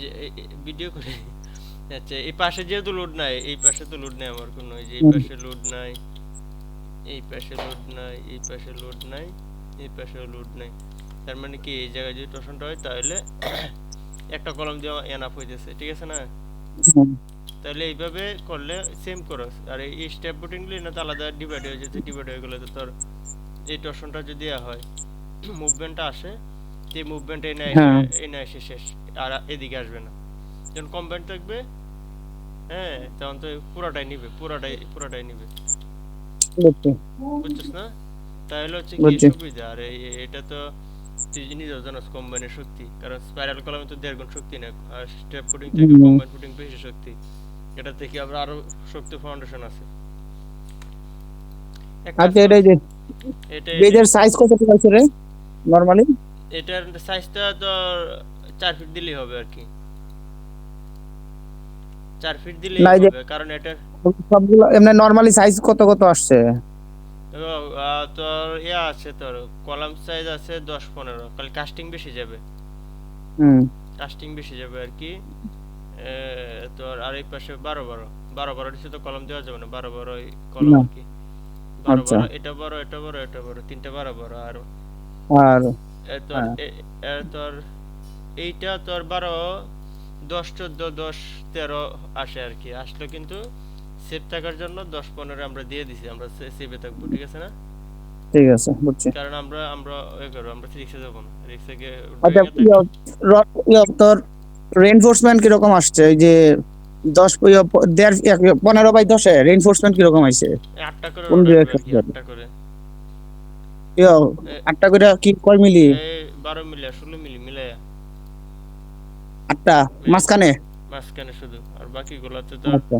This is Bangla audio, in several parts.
যে ভিডিও করে। আচ্ছা এই পাশে যেহেতু লোড নাই, এই পাশে তো লোড নাই আমার কোনো, এই যে এই হুম, পাশে লোড নাই, এই পাশে লোড নাই, এই পাশে লোড নাই, এই পাশেও লোড নাই। তার মানে কি এই জায়গায় যদি টোশনটা হয় তাহলে একটা কলম দিয়ে এনাফ হইতেছে, ঠিক আছে না? হুম, তাহলে এইভাবে করলে সেম করো। আর এই স্টেপ বুটিংগুলি না তো আলাদা ডিভাইড হয়ে যেতে, ডিভাইড হয়ে গেলে তো তোর এই টোশনটা যদি হয় মুভমেন্টটা আসে, যে মুভমেন্ট হ্যাঁ, এই না এসে শেষ, আর এদিকে আসবে না। যখন কম্বাইন্ড থাকবে, হ্যাঁ, তখন তো পুরোটাই নিবে, পুরোটাই নিবে। বুঝছি, বুঝছিস না? তাহলে হচ্ছে কি বুঝছি। সুবিধা। আর এটা তো তুই নিজেও জানোস কম্বাইনের শক্তি, কারণ স্পাইরাল কলামে তো 1.5 গুণ শক্তি না, আর স্টেপ পুটিং থেকে হুম, কম্বাইন পুটিং বেশি শক্তি। এটা থেকে আবার আরো শক্তি ফাউন্ডেশন আছে। এক কাজ আচ্ছা, কর, এটাই যে এটা বেজের সাইজ কত ঠিক আছে রে নরমালি? এটার সাইজটা তোর 4 ফিট দিলেই হবে আর কি, 4 ফিট দিলেই না, এই যে হবে, কারণ এটার সবগুলো এমনি নরমালি সাইজ কত কত আসছে? তোর ইয়া আছে, তোর কলাম সাইজ আছে 10-15, খালি কাস্টিং বেশি যাবে, হুম, কাস্টিং বেশি যাবে আর কি। তোর আর এই পাশে 12-12 নিচে তো কলম দেওয়া যাবে না, 12 কলম না, আর কি। বারো আচ্ছা, বারো এটা বড়, এটা বড়, এটা বড়, তিনটা 12 আর আর তোর হ্যাঁ, তোর এইটা তোর 12, 10, 14, 10, 13 আসে আর কি। আসলে কিন্তু সেভ থাকার জন্য 10-15 আমরা দিয়ে দিছি, আমরা সেভে থাকবো, ঠিক আছে না? ঠিক আছে, বুঝছি। কারণ আমরা আমরা এ করবো, আমরা রিক্সে যাবো না, রিক্সে গিয়ে আচ্ছা, ড্রয়িং এ থাকলে তোর রেইনফোর্সমেন্ট কিরকম আসছে? ওই যে 10 দেড় 15 বাই 10 রেইনফোর্সমেন্ট কিরকম আছে? 8টা করে কোন রড আসবে আর ডিরেকশন? কি, 8টা করে। এ- 8টা করে কি কয় মিলি? এই 12 মিলি আর 16 মিলি মিলাইয়া, 8টা এই মাঝখানে? মাঝখানে শুধু, আর আচ্ছা,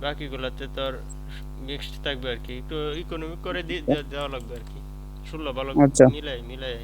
বাকিগুলাতে তোর মিক্সড থাকবে আর কি, একটু ইকোনমিক করে দেওয়া লাগবে আর কি, 16 ভালো আচ্ছা, মিলাই মিলাই।